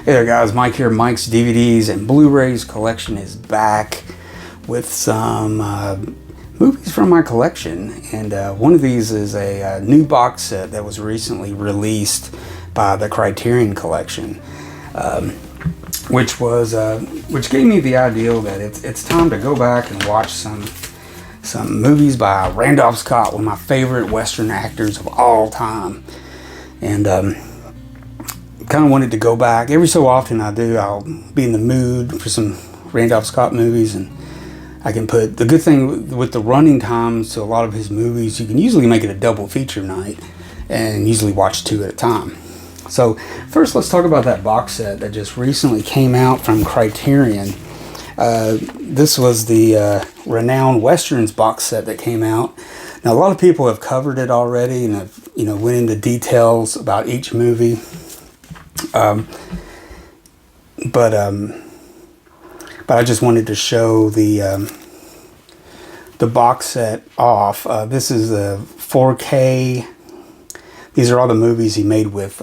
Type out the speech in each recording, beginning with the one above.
Hey there guys, Mike here. Mike's DVDs and Blu-rays collection is back with some movies from my collection, and one of these is a new box set that was recently released by the Criterion Collection, which gave me the idea that it's time to go back and watch some movies by Randolph Scott, one of my favorite Western actors of all time, and kind of wanted to go back. Every so often I'll be in the mood for some Randolph Scott movies, and I can put, the good thing with the running times to a lot of his movies, you can usually make it a double feature night and usually watch two at a time. So first let's talk about that box set that just recently came out from Criterion. This was the Renowned Westerns box set that came out. Now a lot of people have covered it already and have, went into details about each movie. But I just wanted to show the box set off. This is a 4K. These are all the movies he made with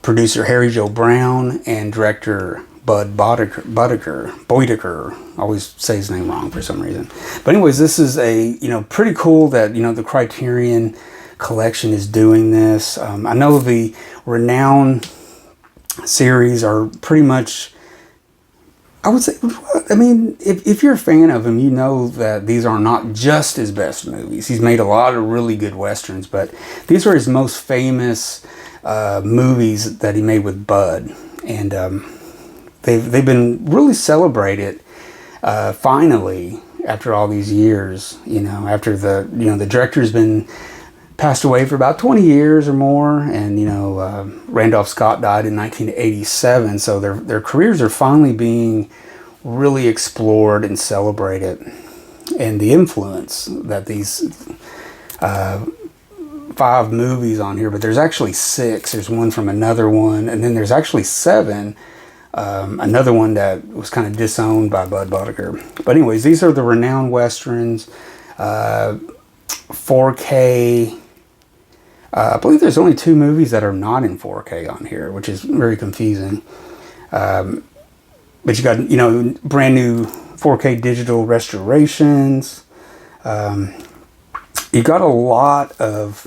producer Harry Joe Brown and director Bud Boedicker. I always say his name wrong for some reason. But anyways, this is a pretty cool that the Criterion Collection is doing this. I know the Renowned series are pretty much, I would say, if you're a fan of him, you know that these are not just his best movies. He's made a lot of really good Westerns, but these are his most famous movies that he made with Bud. And they've been really celebrated finally after all these years, after the director's been passed away for about 20 years or more, and Randolph Scott died in 1987, so their careers are finally being really explored and celebrated, and the influence that these 5 movies on here, but there's actually 6. There's one from another one, and then there's actually 7. Another one that was kind of disowned by Bud Boedicker. But anyways, these are the Renowned Westerns, 4K. I believe there's only 2 movies that are not in 4K on here, which is very confusing. But you got, brand new 4K digital restorations. You got a lot of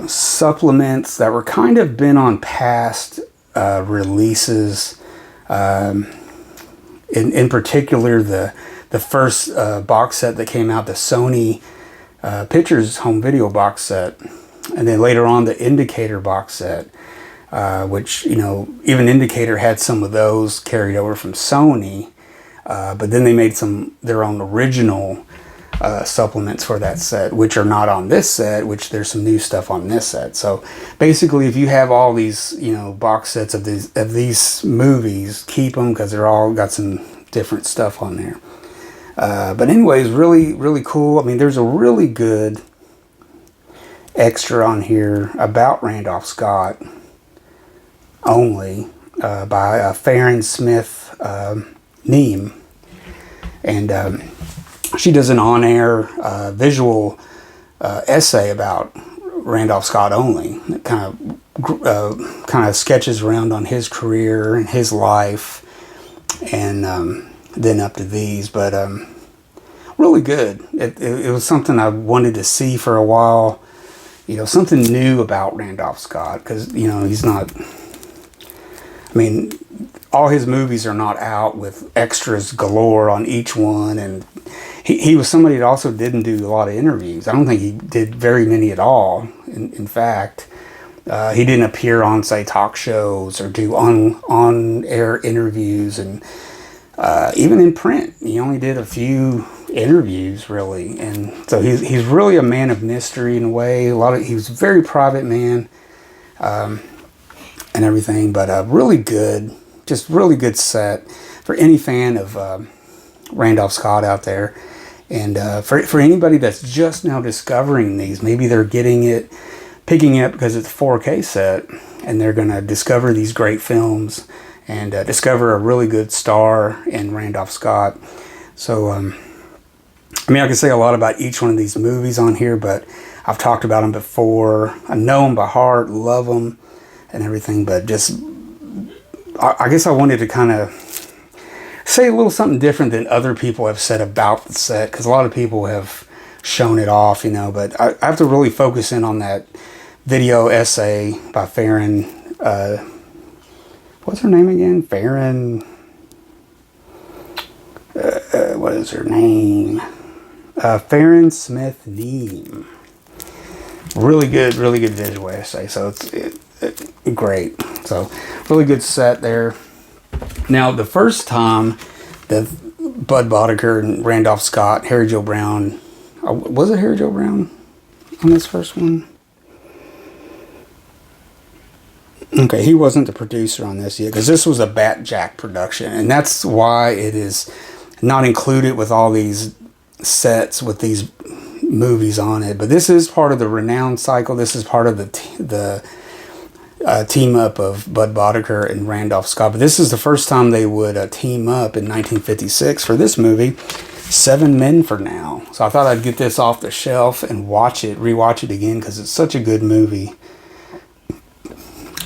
supplements that were kind of been on past releases. In particular, the first box set that came out, the Sony Pictures home video box set. And then later on, the Indicator box set, which, even Indicator had some of those carried over from Sony. But then they made their own original supplements for that set, which are not on this set, which there's some new stuff on this set. So basically, if you have all these, box sets of these movies, keep them, because they're all got some different stuff on there. But anyways, really, really cool. There's a really good extra on here about Randolph Scott only, by Farron Smith Neame, and she does an on-air visual essay about Randolph Scott only. It kind of sketches around on his career and his life, and then up to these, but really good. It was something I wanted to see for a while. Something new about Randolph Scott, because, he's not, all his movies are not out with extras galore on each one, and he was somebody that also didn't do a lot of interviews. I don't think he did very many at all. In fact, he didn't appear on, say, talk shows or do on-air interviews, and even in print, he only did a few interviews, really. And so he's really a man of mystery in a way. He was a very private man, and everything, but really good, just really good set for any fan of Randolph Scott out there. And for anybody that's just now discovering these, maybe they're picking it because it's a 4K set, and they're going to discover these great films and discover a really good star in Randolph Scott. So I can say a lot about each one of these movies on here, but I've talked about them before. I know them by heart, love them. and everything. But just, I guess I wanted to kind of say a little something different than other people have said about the set, because a lot of people have shown it off, you know, but I have to really focus in on that video essay by Farron, what's her name again? Farron, what is her name? Farron Smith Neame. Really good visual essay. So it's great. So really good set there. Now the first time that Bud Boddicker and Randolph Scott, Harry Joe Brown, was it Harry Joe Brown on this first one? Okay, he wasn't the producer on this yet, because this was a Bat Jack production, and that's why it is not included with all these sets with these movies on it. But this is part of the Renown cycle. This is part of the team up of Bud Boddicker and Randolph Scott. But this is the first time they would team up in 1956 for this movie, Seven Men for Now. So I thought I'd get this off the shelf and rewatch it again, because it's such a good movie.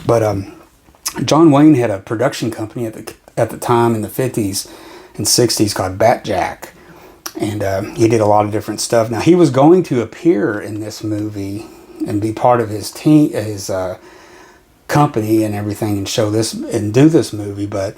But John Wayne had a production company at the time in the 50s and 60s called Bat Jack. And he did a lot of different stuff. Now, he was going to appear in this movie and be part of his team, his company and everything, and show this and do this movie. But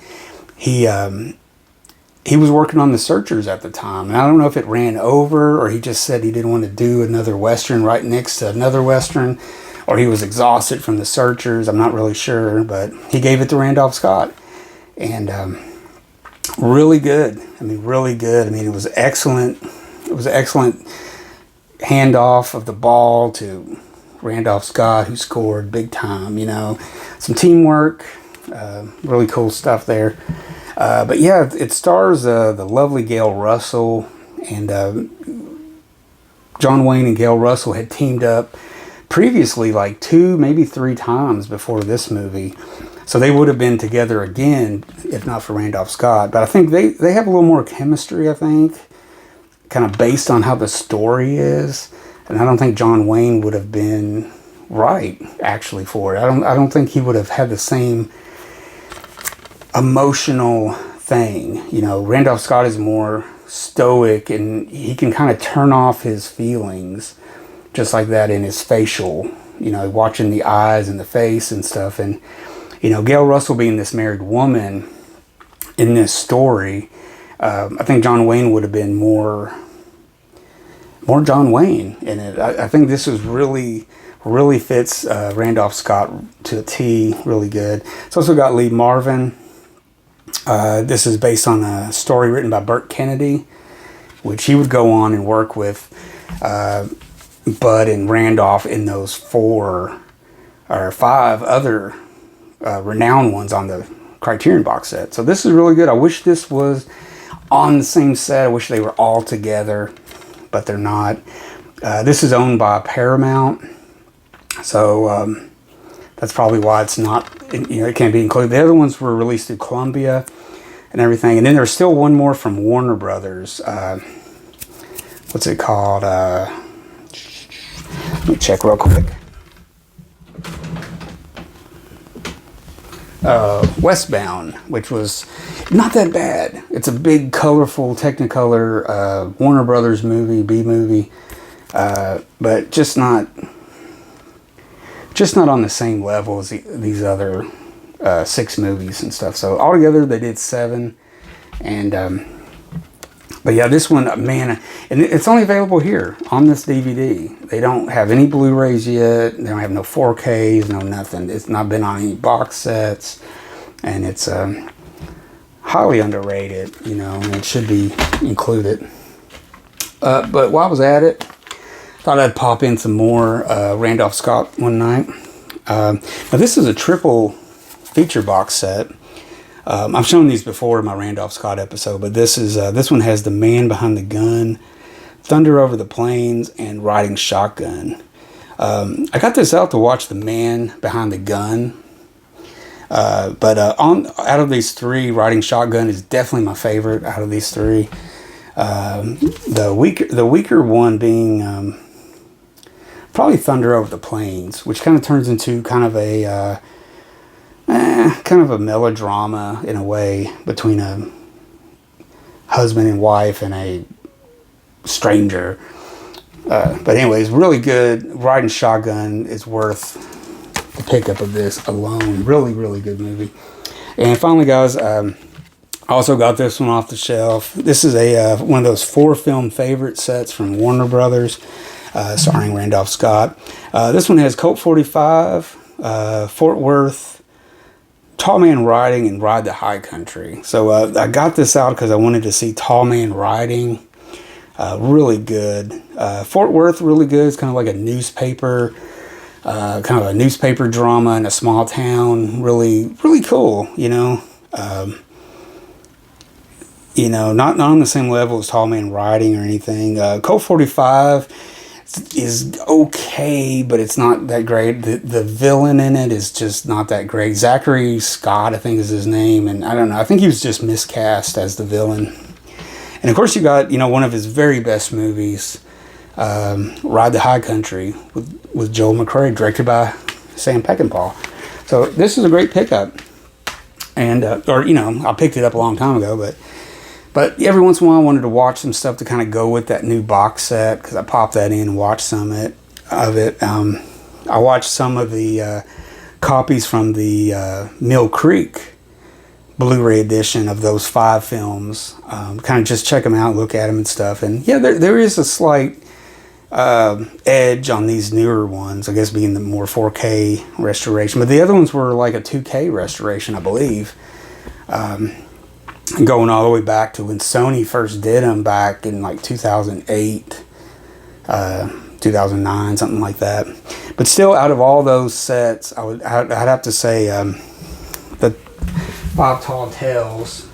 he was working on The Searchers at the time. And I don't know if it ran over, or he just said he didn't want to do another Western right next to another Western, or he was exhausted from The Searchers. I'm not really sure, but he gave it to Randolph Scott. And really good. I mean, really good. I mean, it was excellent. It was an excellent handoff of the ball to Randolph Scott, who scored big time, you know. Some teamwork, really cool stuff there. But yeah, it stars the lovely Gail Russell, and John Wayne and Gail Russell had teamed up previously like 2, maybe 3 times before this movie. So they would have been together again if not for Randolph Scott. But I think they have a little more chemistry, I think, kind of based on how the story is. And I don't think John Wayne would have been right, actually, for it. I don't think he would have had the same emotional thing. You know, Randolph Scott is more stoic, and he can kind of turn off his feelings just like that in his facial, you know, watching the eyes and the face and stuff. And, you know, Gail Russell being this married woman in this story, I think John Wayne would have been more John Wayne in it. I think this is really fits Randolph Scott to a T, really good. It's also got Lee Marvin. This is based on a story written by Burt Kennedy, which he would go on and work with Bud and Randolph in those 4 or 5 other renowned ones on the Criterion box set. So this is really good. I wish this was on the same set. I wish they were all together, but they're not. This is owned by Paramount, so that's probably why it's not, you know, it can't be included. The other ones were released through Columbia and everything. And then there's still one more from Warner Brothers. What's it called? Let me check real quick. Westbound, which was not that bad. It's a big, colorful, Technicolor Warner Brothers movie, B movie, but just not on the same level as these other 6 movies and stuff. So altogether, they did 7, and but yeah, this one, man, and it's only available here on this DVD. They don't have any Blu-rays yet. They don't have no 4Ks, no nothing. It's not been on any box sets, and it's highly underrated, you know, and it should be included. But while I was at it, thought I'd pop in some more Randolph Scott one night. Now this is a triple feature box set. I've shown these before in my Randolph Scott episode, but this one has The Man Behind the Gun, Thunder Over the Plains, and Riding Shotgun. I got this out to watch The Man Behind the Gun, but out of these 3, Riding Shotgun is definitely my favorite out of these 3. The weaker one being probably Thunder Over the Plains, which kind of turns into kind of a kind of a melodrama in a way between a husband and wife and a stranger. But anyways, really good. Riding Shotgun is worth the pickup of this alone. Really, really good movie. And finally, guys, I also got this one off the shelf. This is a one of those 4-film favorite sets from Warner Brothers, starring Randolph Scott. This one has Colt 45, Fort Worth, Tall Man Riding, and Ride the High Country. So I got this out because I wanted to see Tall Man Riding. Really good. Fort Worth, really good. It's kind of like a newspaper, kind of a newspaper drama in a small town. Really, really cool. Not on the same level as Tall Man Riding or anything. Colt 45 is okay, but it's not that great. The villain in it is just not that great. Zachary Scott, I think is his name, and I don't know. I think he was just miscast as the villain. And of course, you got one of his very best movies, Ride the High Country with Joel McCrea, directed by Sam Peckinpah. So this is a great pickup, and I picked it up a long time ago, but every once in a while I wanted to watch some stuff to kind of go with that new box set because I popped that in and watched some of it. I watched some of the copies from the Mill Creek Blu-ray edition of those 5 films. Kind of just check them out, look at them and stuff. And yeah, there is a slight edge on these newer ones, I guess being the more 4K restoration. But the other ones were like a 2K restoration, I believe. Going all the way back to when Sony first did them back in like 2008, 2009, something like that. But still, out of all those sets, I'd have to say the Five Tall Tales.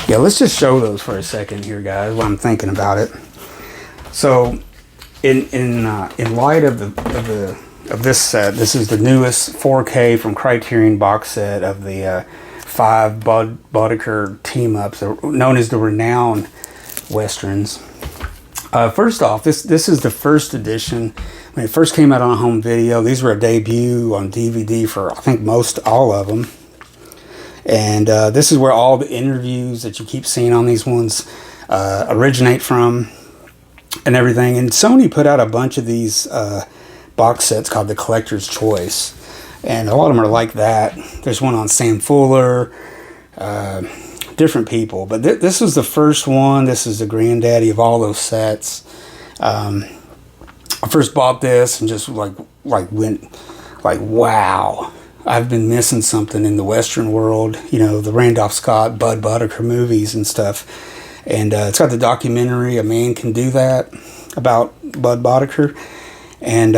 Yeah, let's just show those for a second here, guys, while I'm thinking about it. So, in light of this set, this is the newest 4K from Criterion box set of the 5 Bud Boddicker team-ups, known as the Renowned Westerns. First off, this is the first edition. When it first came out on home video, these were a debut on DVD for, I think, all of them. And this is where all the interviews that you keep seeing on these ones originate from and everything. And Sony put out a bunch of these box sets called the Collector's Choice. And a lot of them are like that. There's one on Sam Fuller, different people. But this was the first one. This is the granddaddy of all those sets. I first bought this and just went wow, I've been missing something in the Western world. The Randolph Scott, Bud Boddicker movies and stuff. And it's got the documentary A Man Can Do That about Bud Boddicker. And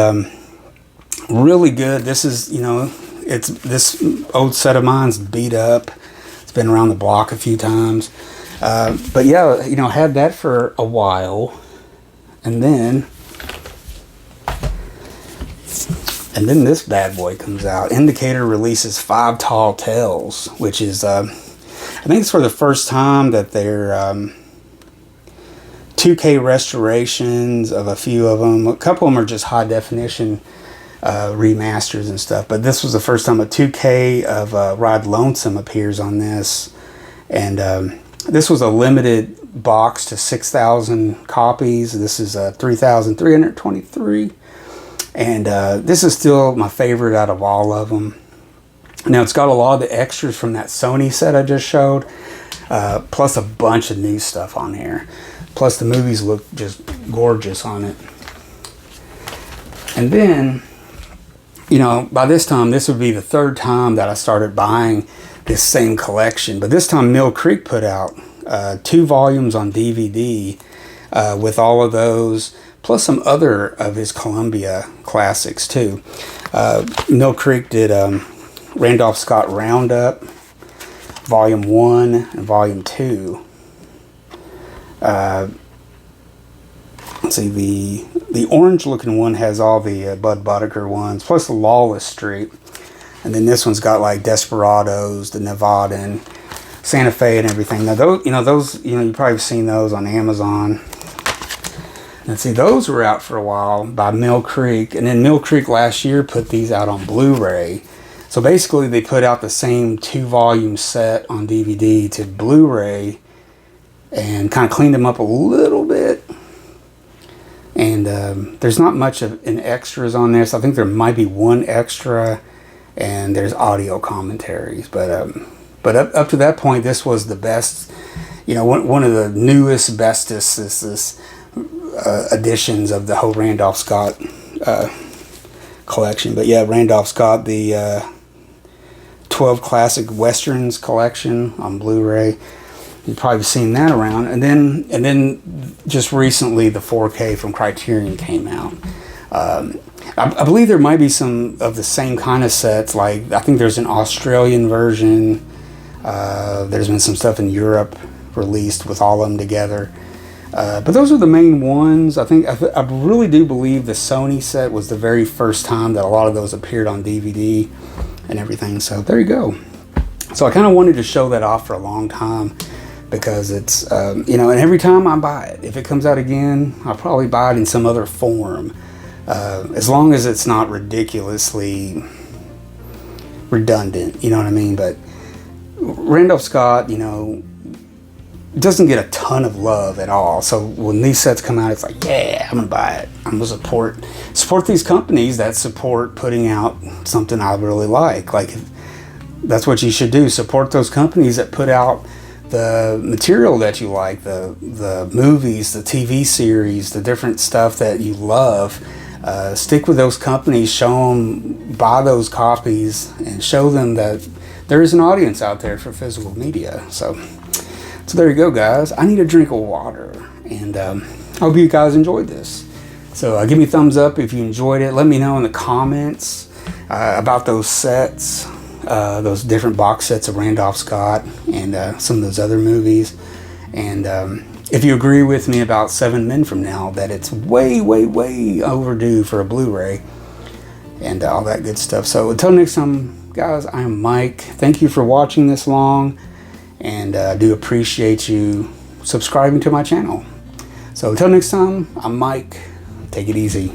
really good. This is, it's this old set of mine's beat up. It's been around the block a few times. But yeah, had that for a while. And then this bad boy comes out. Indicator releases 5 Tall Tales, which is, I think it's for the first time that they're 2K restorations of a few of them. A couple of them are just high definition remasters and stuff. But this was the first time a 2K of Ride Lonesome appears on this. And this was a limited box to 6,000 copies. This is 3,323. And this is still my favorite out of all of them. Now, it's got a lot of the extras from that Sony set I just showed, plus a bunch of new stuff on here. Plus, the movies look just gorgeous on it. And then, by this time, this would be the 3rd time that I started buying this same collection. But this time, Mill Creek put out 2 volumes on DVD with all of those, plus some other of his Columbia classics too. Mill Creek did Randolph Scott Roundup, Volume 1 and Volume 2. Let's see, the orange looking one has all the Bud Boddicker ones, plus the Lawless Street. And then this one's got like Desperados, the Nevada, and Santa Fe and everything. Now those, you've probably seen those on Amazon. And see, those were out for a while by Mill Creek. And then Mill Creek last year put these out on Blu-ray. So basically they put out the same 2-volume set on DVD to Blu-ray and kind of cleaned them up a little bit. And there's not much of an extras on this. I think there might be one extra, and there's audio commentaries. But up to that point, this was the best. You know, one of the newest, bestest editions of the whole Randolph Scott collection. But yeah, Randolph Scott, the 12 Classic Westerns collection on Blu-ray. You've probably seen that around. And then just recently the 4K from Criterion came out. I believe there might be some of the same kind of sets. Like, I think there's an Australian version. There's been some stuff in Europe released with all of them together. But those are the main ones. I really do believe the Sony set was the very first time that a lot of those appeared on DVD and everything. So there you go. So I kind of wanted to show that off for a long time, because it's, you know, and every time I buy it, if it comes out again, I'll probably buy it in some other form. As long as it's not ridiculously redundant, you know what I mean? But Randolph Scott, you know, doesn't get a ton of love at all. So when these sets come out, it's like, yeah, I'm gonna buy it. I'm gonna support these companies that support putting out something I really like. Like, that's what you should do. Support those companies that put out the material that you like, the movies, the TV series, the different stuff that you love. Stick with those companies, show them, buy those copies, and show them that there is an audience out there for physical media. So there you go, guys. I need a drink of water, and I hope you guys enjoyed this. So give me a thumbs up if you enjoyed it. Let me know in the comments about those sets, those different box sets of Randolph Scott and some of those other movies. And if you agree with me about 7 Men from Now, that it's way, way, way overdue for a Blu-ray and all that good stuff. So until next time, guys, I'm Mike. Thank you for watching this long, and I do appreciate you subscribing to my channel. So until next time, I'm Mike. Take it easy.